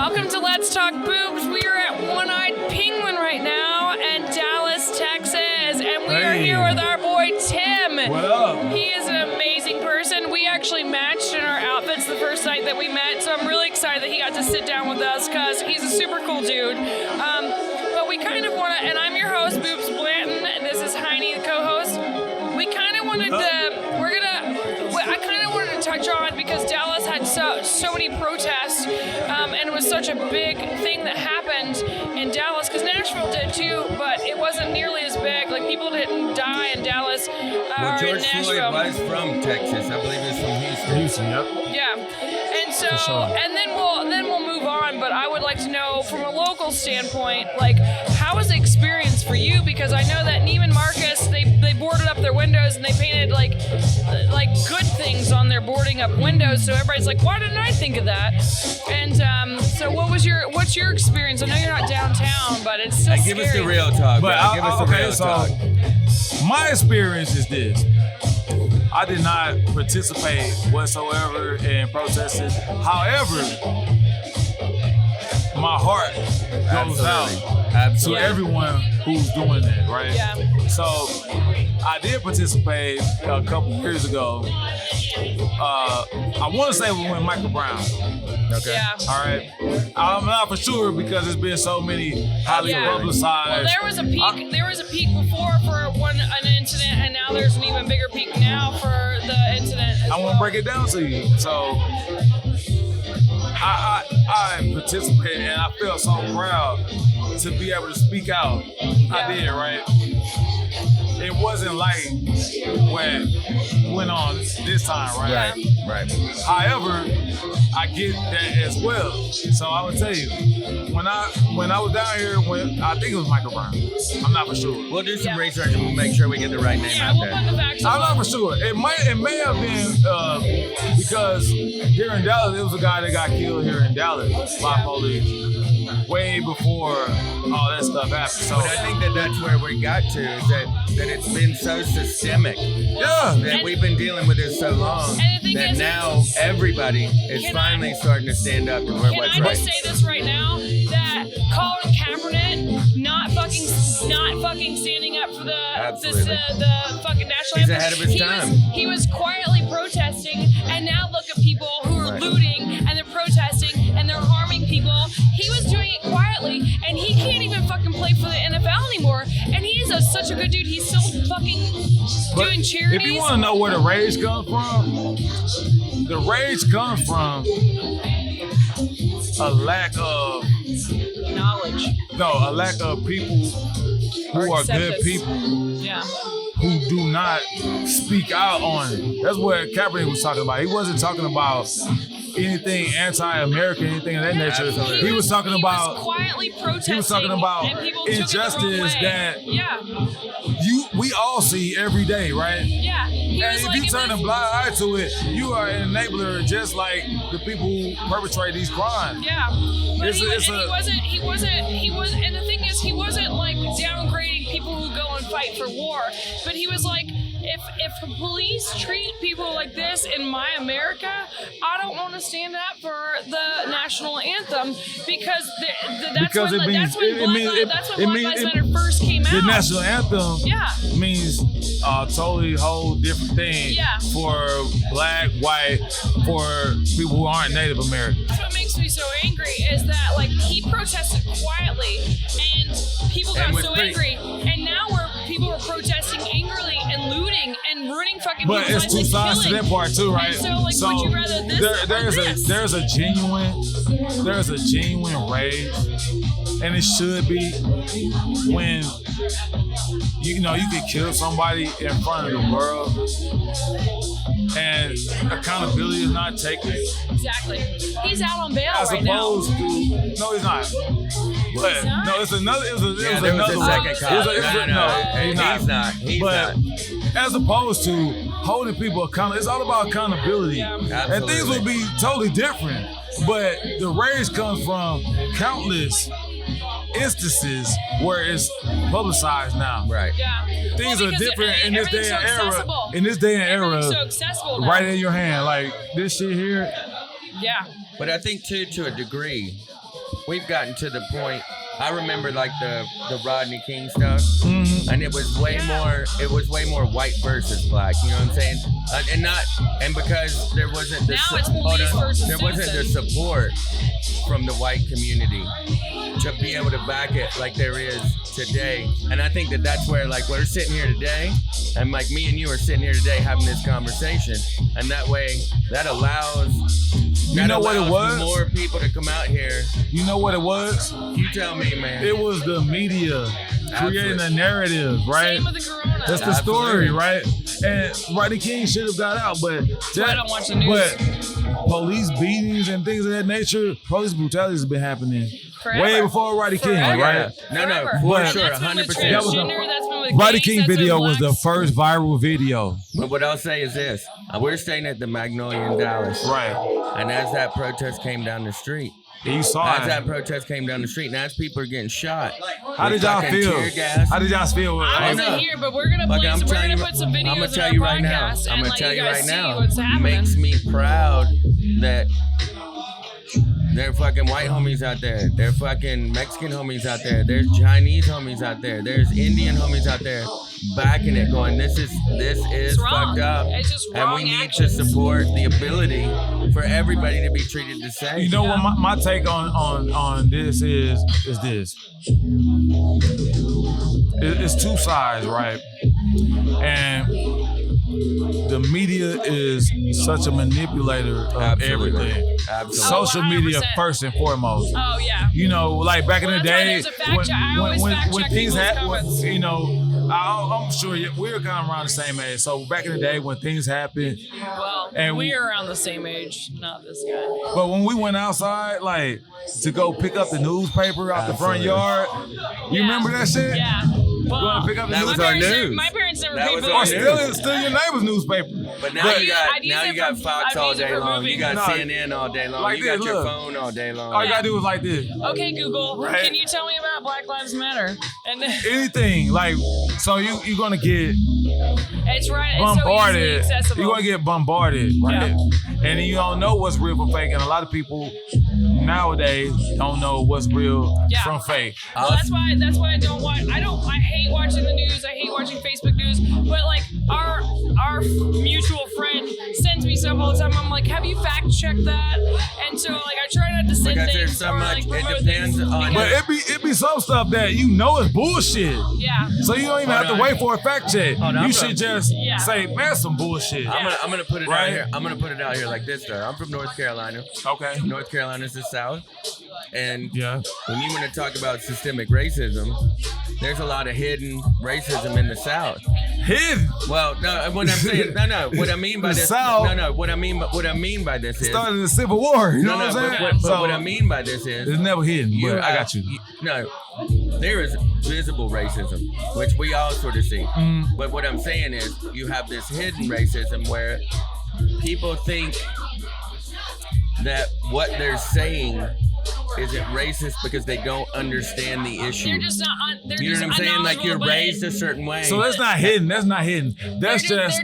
Welcome to Let's Talk Boobs. We are at One-Eyed Penguin right now in Dallas, Texas, and we are here with our boy Tim. What up? He is an amazing person. We actually matched in our outfits the first night that we met, so I'm really excited that he got to sit down with us because he's a super cool dude. But we kind of want to, and I'm your host, Boobs Blanton, and this is Hinee, the co-host. We kind of wanted to, I kind of wanted to touch on because Dallas had so many protests, and it was such a big thing that happened in Dallas, because Nashville did too, but it wasn't nearly as big. Like, people didn't die in Dallas or in George Nashville. Floyd was from Texas. I believe he's from Houston. Houston, yep. Yeah, and so, sure. and then we'll move on. But I would like to know, from a local standpoint, like, how was the experience for you? Because I know that Neiman Marcus, they boarded up their windows and they painted like good things on their boarding up windows. So everybody's like, why didn't I think of that? And so what's your experience? I know you're not downtown, but it's still Give scary. us the real talk. But bro. Give us the real talk. My experience is this. I did not participate whatsoever in protesting. However, my heart goes out to everyone who's doing that, right? Yeah. So I did participate a couple years ago. I want to say we went Michael Brown. Okay. Yeah. All right. I'm not for sure because there's been so many highly publicized. Well, there was a peak. There was a peak before for an incident, and now there's an even bigger peak now for the incident. I want to break it down to you. So I participated, and I felt so proud to be able to speak out. I did, right? It wasn't like when went on this time, right? Right. However, I get that as well. So I would tell you, when I was down here, I think it was Michael Brown. I'm not for sure. We'll do some research and we'll make sure we get the right name Yeah, out we'll there. put the facts. I'm not for sure. It may have been because here in Dallas, it was a guy that got killed here in Dallas by police way before all that stuff happened. So But I think that's where we got to, is that it's been so systemic. yeah, That we've been dealing with this so long And the thing that is, now everybody is finally starting to stand up to what's Can I right. just say this right now? That Colin Kaepernick not fucking standing up for the fucking national He's anthem. ahead of his time. He was quietly protesting, and now look at people who are looting and they're protesting and they're harming people. He was doing it quietly, and he can't even fucking play for the NFL anymore. And he is such a good dude. He's still fucking doing charities. if you want to know where the rage comes from, the rage comes from a lack of knowledge. a lack of people who are good acceptance. people Yeah. who do not speak out on it. That's what Kaepernick was talking about. He wasn't talking about anything anti-American, anything of that nature. Absolutely. He was talking He about was quietly protesting. he was talking about and people took it the wrong injustice way. that we all see every day, right? Yeah. He And was if like, you turn a it was, blind eye to it, you are an enabler just like the people who perpetrate these crimes. yeah. But It's he, a- was, it's and a- he wasn't, and the thing is, he wasn't like downgrading people who go and fight for war, but he was like, if police treat people like this in my America, I don't want to stand up for the national anthem because that's when Black Lives Matter first came out. The national anthem Yeah. means a totally whole different thing Yeah. for black, white, for people who aren't Native American. That's what makes me so angry is that, like, he protested quietly and people got And was so pretty- angry, and now people are protesting angrily and looting and ruining fucking But people's it's lives two and sides to killing. that part too, right? And so, like, would you rather this or this? there's a genuine rage, and it should be when you can kill somebody in front of the world and accountability is not taken. Exactly. He's out on bail As right now. opposed to no, he's not. But not? no, it's another. It was Yeah, there was another a one. second cop. No, he's not. He's But not. as opposed to holding people accountable, it's all about accountability. Yeah. And things would be totally different. But the rage comes from countless instances where it's publicized now. Right. Yeah. Things Well, are because different in this day everything's and so era. accessible. In this day and era, Everything's so accessible now. right in your hand. Like this shit here. Yeah. But I think too, to a degree, we've gotten to the point. I remember like the Rodney King stuff, and it was way more white versus black. You know what I'm saying? And because there wasn't the Now it's police versus there wasn't the citizens. support from the white community to be able to back it like there is today. And I think that's where like we're sitting here today, and like me and you are sitting here today having this conversation, and that way that allows. You know what it was? More people to come out here. You know what it was? You tell me, man. It was the media creating a narrative, right? Same with the corona. That's the story, right? And Rodney King should have got out, but I don't watch the news. But police beatings and things of that nature, police brutality has been happening Forever. way before Rodney King, Forever. right? No, Forever. for But- sure, That's been with 100%. That was transgender, that's been with Rodney gays, King that's video with was the blacks. first viral video. But what I'll say is this: we're staying at the Magnolia in Dallas, Right. and as that protest came down the street, And you saw as that it. protest came down the street, and as people are getting shot, How did y'all fucking feel? tear gas. How did y'all feel? I know. wasn't here, but we're gonna Like, play. I'm We're telling gonna you- put some videos I'm gonna in tell our you right now. podcast I'm and gonna let tell you you guys right see now. what's happening. Makes me proud that there are fucking white homies out there. There are fucking Mexican homies out there. There's Chinese homies out there. There's Indian homies out there backing it, going, this is It's wrong. fucked up. It's just And wrong we need actions. to support the ability for everybody to be treated the same. You know what my take on this is this. It's two sides, right? And the media is such a manipulator of Absolutely. everything. Absolutely. Social media 100%. first and foremost. Oh yeah. You know, like back in Well, the that's why day, there's a fact check. I always fact check things people's happen, comments. you know, I'm sure we're kind of around the same age. So back in the day when things happened, Well, And we are around the same age, not this guy. but when we went outside, like to go pick up the newspaper out the front Absolutely. yard, you remember that shit? Yeah. Going Well, to pick up the That was my our newspaper? parents news. My parents never That paid was for our that. news. Still your neighbor's neighbor's. But now But- you got I'd use it got for- Fox I'd all use it day for long. movies. You got No. CNN all day long. Like You got this, your look. phone all day long. All you gotta do is like this. Okay, Google, Right. can you tell me about Black Lives Matter? And Anything like so you're gonna get it's right. It's so easily bombarded. accessible. You're gonna get bombarded, right? And then you don't know what's real from fake, and a lot of people nowadays don't know what's real from fake. Well, that's why I don't watch. I hate watching the news. I hate watching Facebook news. But like our mutual friend sends me stuff all the time. I'm like, have you fact checked that? And so like I try not to send Because there's things so or much- like it promote depends things on- But because- it be some stuff that you know is bullshit. yeah. So you don't even have to on. wait for a fact check. Hold on, You I'm should gonna- just Yeah. say, man, some bullshit. I'm gonna put it Right. out here. I'm gonna put it out here like this though. I'm from North Carolina. Okay. North Carolina's the South. And Yeah. when you want to talk about systemic racism, there's a lot of hidden racism in the South. Hidden. Well, no, what I'm saying, no. What I mean by The this, South- no. What I mean by this is, Started the Civil War. You know what I'm saying? But what I mean by this is, it's never hidden. But I have- got you. No, there is visible racism, which we all sort of see. Mm. But what I'm saying is, you have this hidden racism where people think that what they're saying isn't racist because they don't understand the issue. They're just not. They're You know just what I'm saying? Like you're unknowledgeable, raised but a certain way. So that's not hidden. That's not hidden. That's they're just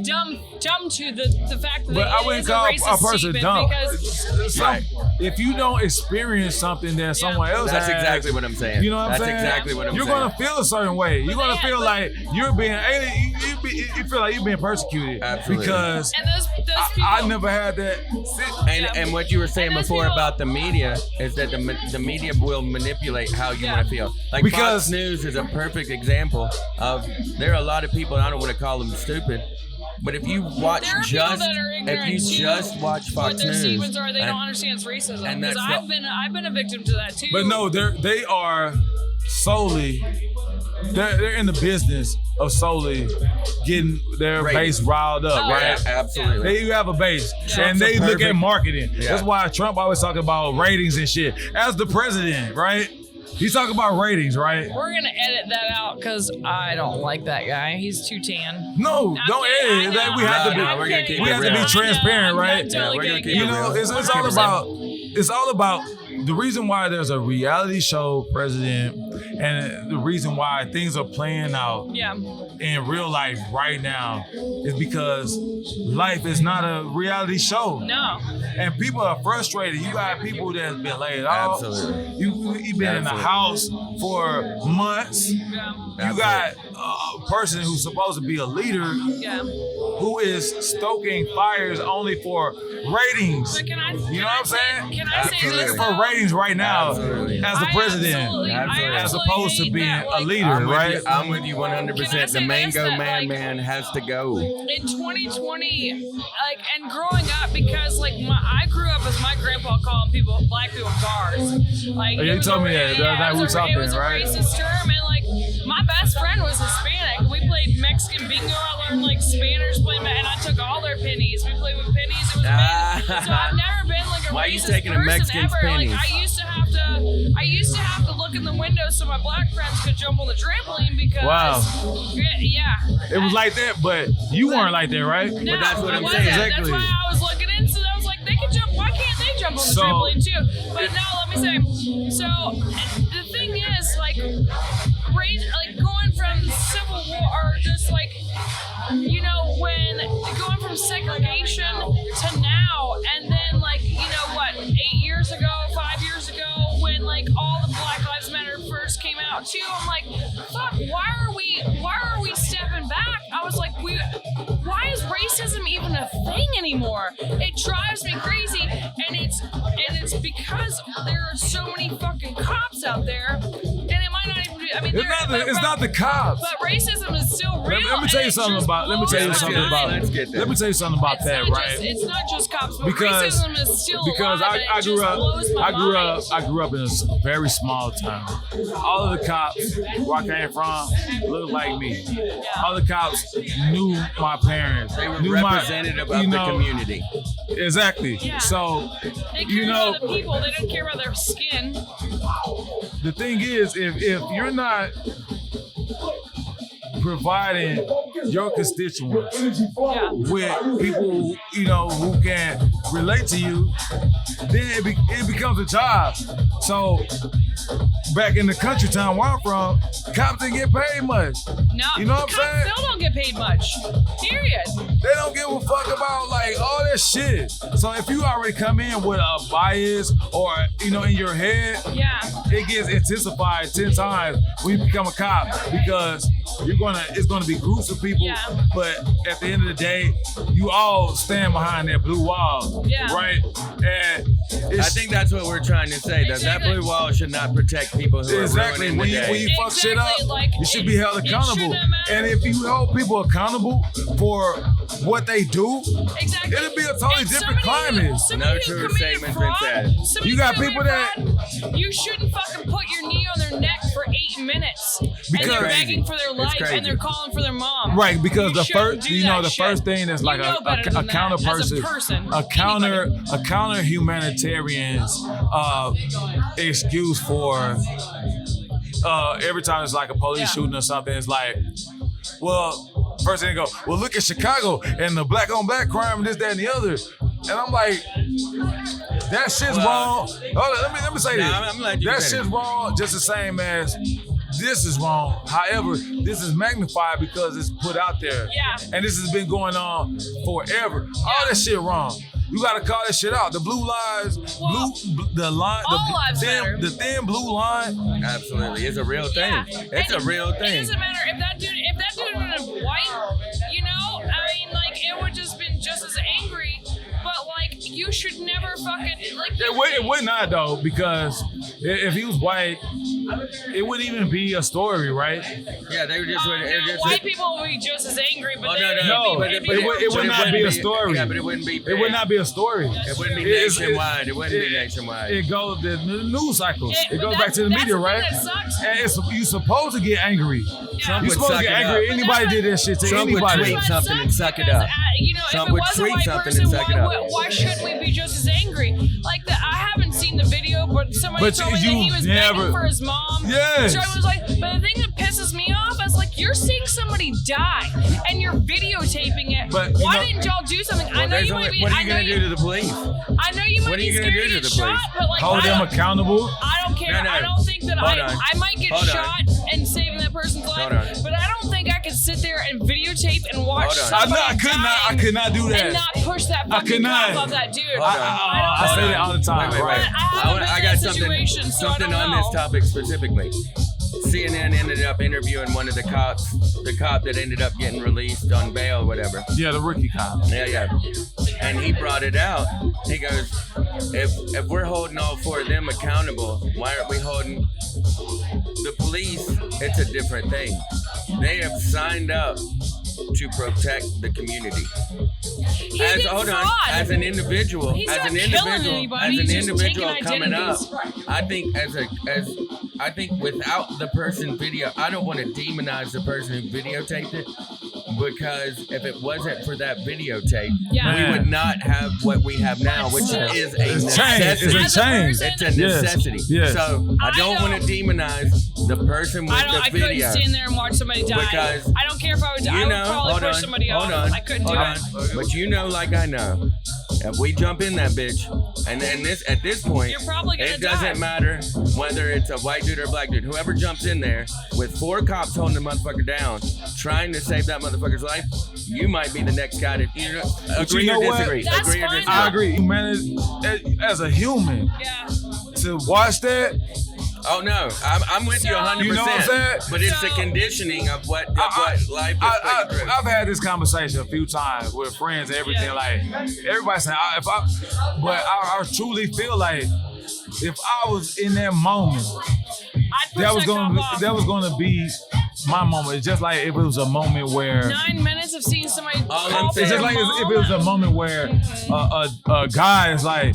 just dumb to the fact that But I it wouldn't is call a a racist person statement dumb. because Right. If you don't experience something that someone else That's has, exactly what I'm saying. You know what I'm That's saying? exactly what I'm You're saying. gonna feel a certain way. You're gonna feel like you're being alien. You feel like you're being persecuted. Absolutely. Because and those people. I never had that. And what you were saying And those before people- about the media is that the media will manipulate how you want to feel. Like Because- Fox News is a perfect example of there are a lot of people, and I don't want to call them stupid, but if you watch There are people that are if ignorant you to just watch Fox what their News, statements are, they and- don't understand it's racism. and Because that's I've been a victim to that too. But no, they are solely. They're in the business of solely getting their Right. base riled up, Oh, right? yeah. Absolutely. They have a base, Yeah. and they Trump's a look at perfect- marketing. Yeah. That's why Trump always talking about ratings and shit. As the president, right? He's talking about ratings, right? We're gonna edit that out because I don't like that guy. He's too tan. No, don't kidding, edit. I know, We have to No, be. we're gonna keep we it have to be real. transparent, right? Yeah, we're gonna keep You it know, real. it's all about it's all about the reason why there's a reality show president and the reason why things are playing out in real life right now is because life is not a reality show. No. And people are frustrated. You got people that's been laid off. Absolutely. You've been in the house for months. Yeah. You got a person who's supposed to be a leader Yeah. who is stoking fires only for ratings. But can I? You know what I'm saying? Can I say He's this? looking for ratings right now Absolutely. as the I president, absolutely as absolutely opposed to hate being that, a like, leader, I'm with right? you. I'm with you Can I 100%. say The mango this, that, man has to go. In 2020, like, and growing up, because like I grew up as my grandpa calling black people bars. Like, Oh, you it was told a- me that. The other night we were talking, it was right? a racist term, and like my best friend was Hispanic. We played Mexican bingo. I learned like Spanish playing, and I took all their pennies. We played with pennies. It was amazing. So I've never been like a Why are you racist taking a person Mexican's ever. pennies? Like I used to have to look in the window so my black friends could jump on the trampoline because Wow. yeah. It was like that, but you weren't like that, right? No, But that's what it I'm wasn't. saying. Exactly. That's why I was looking into. I was like, they can jump. Why can't they jump on the So- trampoline too? But no, let me say. So the thing is, like, going from Civil War, or just like, you know, when going from segregation to now, and then like, you know what, 8 years ago, 5 years ago, when like all the Black Lives Matter first came out too, I'm like, fuck, why are we stepping back? I was like, why is racism even a thing anymore? It drives me crazy, and it's because there are so many fucking cops out there, and it might not even be. I mean, It's not the cops. but racism is still real. Let me tell you something about. Let me tell you something about. Let's get there. Let me tell you something about It's that, not right? it's not just cops, but Because- racism is still Because alive, and I it grew just up, blows my mind. I grew up in a very small town. All of the cops where I came from looked like me. All the cops knew my parents. They were knew representative of the community. Exactly. Yeah. So, They care you know, about the people. They don't care about their skin. the thing is, if you're not providing your constituents Yeah. with people, you know, who can relate to you, then it becomes a job. So back in the country town where I'm from, cops didn't get paid much. No, You know what I'm cops saying? still don't get paid much. Period. They don't give a fuck about like all that shit. So if you already come in with a bias or, you know, in your head, Yeah. it gets intensified 10 times when you become a cop because it's gonna be groups of people, Yeah. but at the end of the day, you all stand behind that blue wall, Yeah. right? And I think that's what we're trying to say. That Exactly. blue wall should not protect people who exactly are ruining when the you day. when you fuck shit Exactly, up, like, you should be held it accountable. shouldn't matter. And if you hold people accountable for what they do, Exactly. it'll be a totally And different climate. Somebody No who true committed statement's fraud, been said. somebody You got who people committed fraud, you shouldn't fucking put your knee on their neck for 8 minutes. And Because- they're Crazy. begging for their It's life, crazy. and they're calling for their mom. Right, because You the shouldn't first, do you know, that the shit. first thing that's like You know better than a counter that, as a person, person, a counter humanitarian's excuse for every time it's like a police Yeah. shooting or something. It's like, well, first thing they go, well, look at Chicago and the black on black crime, this, that, and the other, and I'm like, that shit's wrong. Hold on, let me say this. I'm glad you That said shit's it. wrong, just the same as. This is wrong. However, this is magnified because it's put out there. Yeah. And this has been going on forever. All that shit wrong. You gotta call that shit out. The blue lines, Well, the line, all lives matter. the thin blue line. Absolutely, it's a real thing. Yeah. It's a And real It thing. doesn't matter if that dude was white, you know, I mean, like, it would just been just as angry. But like, you should never fucking like. It would not though, because if he was white, it wouldn't even be a story, right? Yeah, they were just. White people would be just as angry, but Oh, they, No, but it would not be a story. Yeah, but it wouldn't be. It would not be a story. It wouldn't be It's- nationwide. It wouldn't be nationwide. It goes the news cycles. It but goes back to the that's media, the thing right? that sucks. And you supposed to get angry. Trump You would supposed to suck get it angry. up. Anybody But did that shit to Trump would anybody. tweet That something sucks and suck it because, up. you know, Trump if would it was a tweet white something person, and suck it up. why shouldn't we be just as angry? Like I haven't seen the video, but somebody But told me that you he was never- begging for his mom. Yes. So I was like, but the thing that pisses me off is like, if you're seeing somebody die and you're videotaping it, But, why didn't y'all do something? I know you might be. What are you gonna do to the police? I know you might What are be you gonna scared do to to get the shot, police? but like Hold them accountable. I don't care. No. I don't think that Hold I on. might get Hold on. shot and saving that person's life, Hold on. but I don't think I could sit there and videotape and watch Hold on. somebody I could not do that. and not push that I fucking could not. cop of that dude. Hold on. I say that all the time. Wait. Right. I got situation, so I something don't on know. this topic specifically. CNN ended up interviewing one of the cops, the cop that ended up getting released on bail, whatever. Yeah, the rookie cop. Yeah. And he brought it out. He goes, if we're holding all four of them accountable, why aren't we holding the police? It's a different thing. They have signed up to protect the community. As an individual, He's not killing anybody, he's just taking coming up, identities. I think without the person video, I don't want to demonize the person who videotaped it, because if it wasn't for that videotape, Yeah. we would not have what we have now, which So- is a It's change. necessity. It's a change. It's a necessity. Yes. So I don't want to demonize the person with I the video. couldn't stand there and watch somebody die. Because I don't care if I would die. I would probably push somebody off. I couldn't do it. But you know, like I know, if we jump in that bitch, and then at this point, You're probably gonna it doesn't die. matter whether it's a white dude or a black dude. Whoever jumps in there with four cops holding the motherfucker down, trying to save that motherfucker's life, you might be the next guy to agree you know or what? disagree. That's Agree or fine, disagree. I agree. Humanity, as a human, Yeah. to watch that, Oh no, I'm with you So- 100%. You know what I'm saying? But it's the So- conditioning of what life is put you through. I've had this conversation a few times with friends and everything. Yeah. Like everybody saying, but I truly feel like if I was in that moment, I'd push that was cop off. gonna be my moment. It's just like if it was a moment where. 9 minutes of seeing somebody All I'm call for saying- It's their just like mom. if it was a moment where a guy is like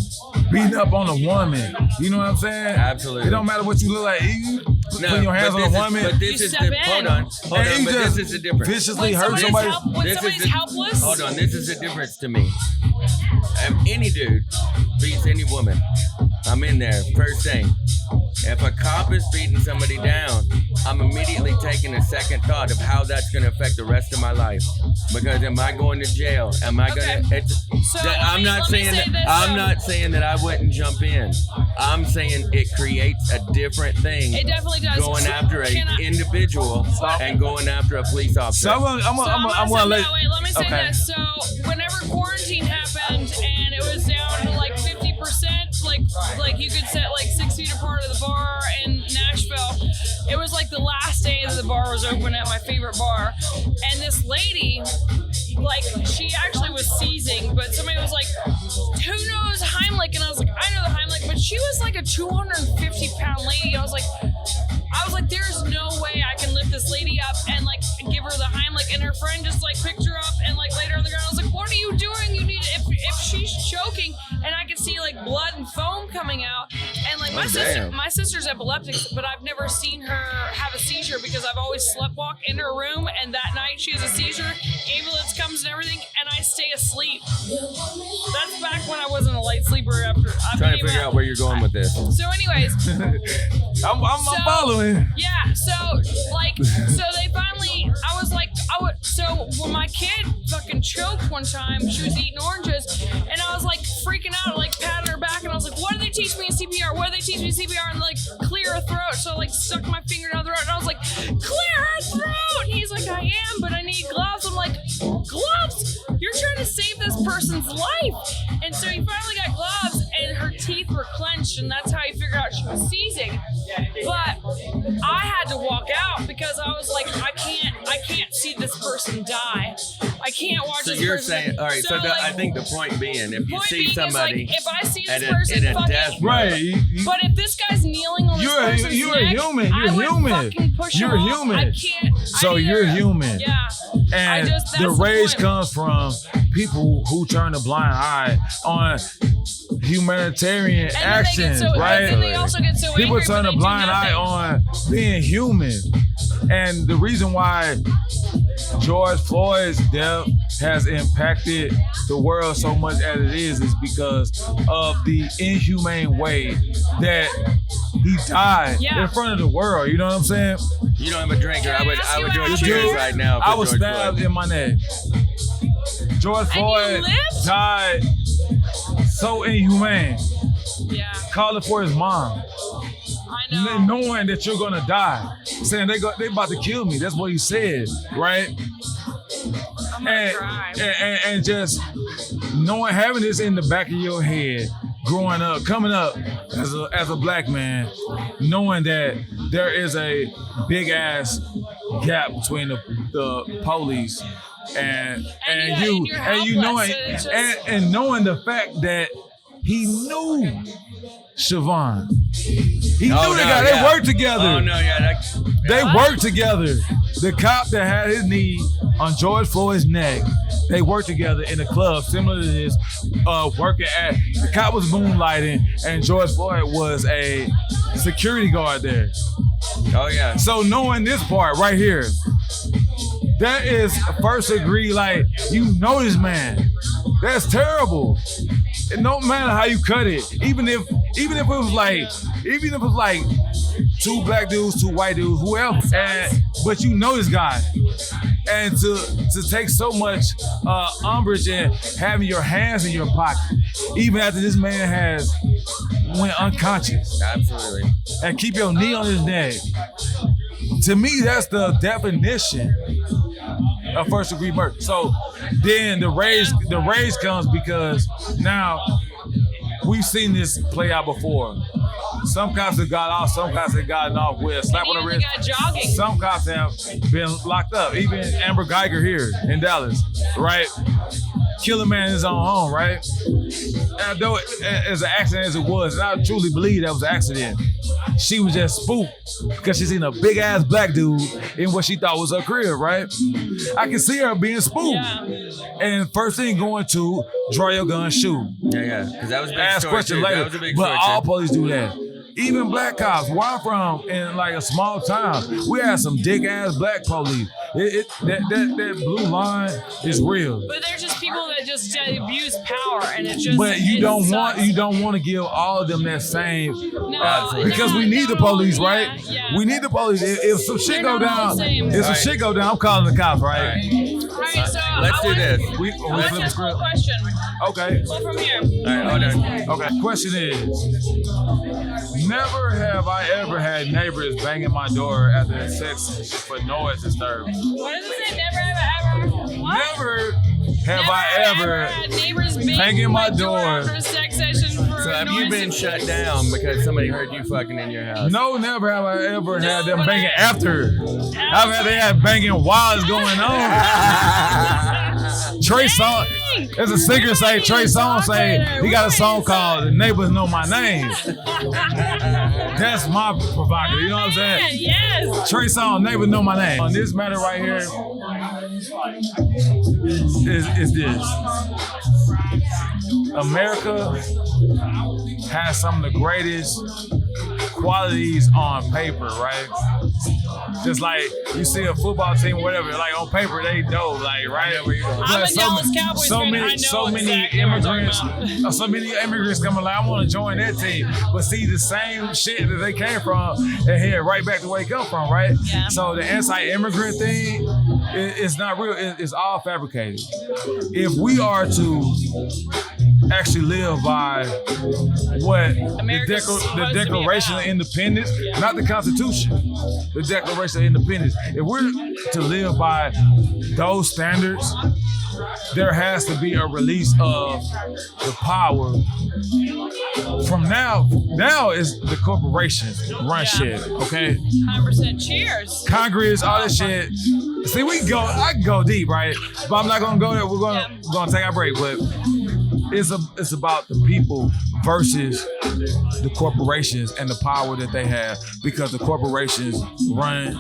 beating up on a woman. You know what I'm saying? Absolutely. It don't matter what you look like. You putting your hands on a woman But this You is step the in. hold on, and you but just this is the difference. viciously When hurt somebody. when This is somebody's the- helpless. Hold on, this is the difference to me. If any dude beats any woman, I'm in there. First thing, if a cop is beating somebody down, I'm immediately taking a second thought of how that's going to affect the rest of my life. Because am I going to jail? Am I Okay. going to? So let me say this, I'm not saying that I wouldn't jump in. I'm saying it creates a different thing. It definitely does. Going after an Can I- individual and going after a police officer. So I'm gonna let. Wait, let me say Okay. this. So whenever quarantine happened and it was down to like 50%, like you could sit like 6 feet apart of the bar in Nashville, it was like the last day that the bar was open at my favorite bar. And this lady, like, she actually was seizing, but somebody was like, who knows Heimlich? And I was like, I know the Heimlich, but she was like a 250-pound lady. I was like, there's no way I can lift this lady up and like give her the Heimlich. And her friend just like picked her up and like laid her on the ground. I was like, what are you doing? You need if she's choking and I can see like blood and foam coming out. And like my sister's epileptic, but I've never seen her have a seizure because I've always sleptwalk in her room. And that night she has a seizure. Ambulance comes and everything, and I stay asleep. That's back when I wasn't a light sleeper. After I Trying to figure out where you're going with this. So, anyways. I'm following. Yeah, so they finally, so when my kid fucking choked one time, she was eating oranges, and I was like freaking out, like patting her back, and I was like, what do they teach me in CPR? What do they teach me in CPR? And like, clear her throat. So I like stuck my finger down the throat, and I was like, clear her throat! And he's like, I am, but I need gloves. I'm like, gloves? You're trying to save this person's life. And so he finally got gloves, and her teeth were clenched, and that's how he figured out she was seizing. But I had to walk out because I was like, I can't see this person die. I can't watch So this you're person. saying, all right. So like, I think the point being, if you point see being is, somebody, like, if I see this at person in a fucking, death Right. but if this guy's kneeling on this person's You're neck, a human. I You're would human. fucking push You're him off. human. I can't. So you're human. Yeah. And that's the rage point. comes from people who turn a blind eye on humanitarian And then actions, they get so, right? And then they also get so People angry turn when a they blind do eye nothing. on being human. And the reason why George Floyd's death has impacted the world so much as it is because of the inhumane way that He died Yeah. in front of the world. You know what I'm saying? You don't have a drinker. I would do a This cheers dude- right now. For I was George stabbed Floyd. in my neck. George he Floyd lived? died so inhumane. Yeah, Calling for his mom, I know. knowing that you're gonna die, saying they about to kill me. That's what he said, right? I'm gonna cry. And just knowing, having this in the back of your head, growing up, coming up as a black man, knowing that there is a big ass gap between the police and you knowing and knowing the fact that he knew Siobhan. He knew they worked together. Oh no, yeah, They worked together. The cop that had his knee on George Floyd's neck, they worked together in a club similar to this, working at, the cop was moonlighting and George Floyd was a security guard there. Oh yeah. So knowing this part right here, that is first degree, like, you know this man. That's terrible. It don't matter how you cut it. Even if it was like 2 black dudes, 2 white dudes, whoever. But you know this guy. And to take so much umbrage in having your hands in your pocket, even after this man has went unconscious. Absolutely. And keep your knee on his neck. To me, that's the definition of first degree murder. So then the rage comes because now we've seen this play out before. Some cops have got off, some cops have gotten off with a slap on the wrist. Jogging. Some cops have been locked up. Even Amber Geiger here in Dallas, right? Kill a man in his own home, right? And though as an accident as it was, and I truly believe that was an accident, she was just spooked because she seen a big ass black dude in what she thought was her crib, right? I can see her being spooked. Yeah. And first thing going to draw your gun, shoot. Yeah. Because that was a big Ask story, questions too. later. That was a big But story, all too. police do that. Even black cops. Where I'm from, in like a small town, we had some dick ass black police. That blue line is real. But they're just people that just abuse power, and it just. But you it don't sucks. want to give all of them that same, No, because we need the police, right? Yeah. We need the police. If some shit They're go not all down, the same. if some shit go down, I'm calling the cops, right? All right, so Let's do this. We I want flip to the ask a script. question. Okay. Well, from here. All right, hold on. Okay. Question is, never have I ever had neighbors banging my door after sex for noise disturbance. What does it say? Never, ever. What? Never have I ever had neighbors banging my door. after a sex session for So have you noise. been shut down because somebody heard you fucking in your house? No, never have I ever had them but banging I- after. I've had they had banging while it's going on. Trey Songz, there's a singer say, Trey Songz say, he got a song called The Neighbors Know My Name. That's my provocative, you know what I'm saying? Yes. Trey Songz, Neighbors Know My Name. On this matter right here is this. America has some of the greatest qualities on paper, right? Just like you see a football team, whatever, like on paper they dope, like right. I'm a Dallas Cowboys fan. I know exactly what you're talking about. So many immigrants coming like, I want to join that team, but see the same shit that they came from and head right back to where they come from, right? Yeah. So the anti-immigrant thing, it's not real. It's all fabricated. If we are to actually live by what America's the supposed to be Declaration of about. Independence, not the Constitution, the Declaration of Independence. If we're to live by those standards, there has to be a release of the power. From now is the corporations run shit, okay? 100% cheers. Congress, all that shit. See, I can go deep, right? But I'm not gonna go there. We're gonna take our break, but it's about the people versus the corporations and the power that they have, because the corporations run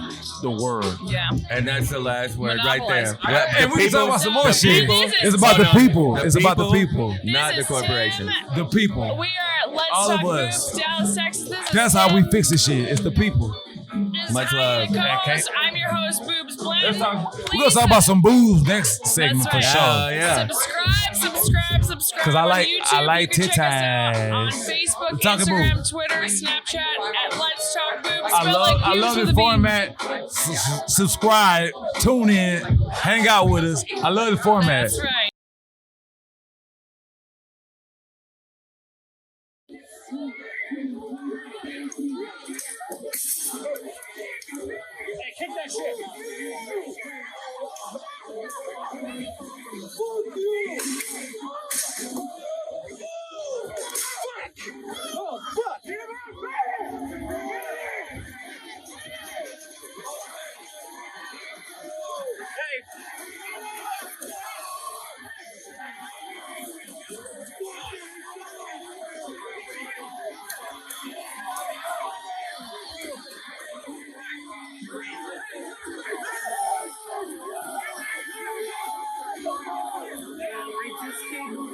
the world. Yeah. And that's the last word right there. Monopolize. And we can talk about some more the shit. people- It's about the people. The It's about the people. not the This is corporation. Tim. The people. We are Let's All Talk of us. Moves, Dallas, Texas. This is That's how we Tim. fix this shit. It's the people. This is Much Hinee, love. co-host. I'm your host, Boobs Blend. We're gonna talk about some boobs next segment That's for right. sure. Yeah. Subscribe. 'Cause I like- on YouTube. I like You can check us out titties. on Facebook, We're talking Instagram, boobs. Twitter, Snapchat at Let's Talk Boobs. I Spelled love like boobs with this a B. format. Subscribe, tune in, hang out with us. I love the format. That's right. Kick that shit. Oh, fuck. We just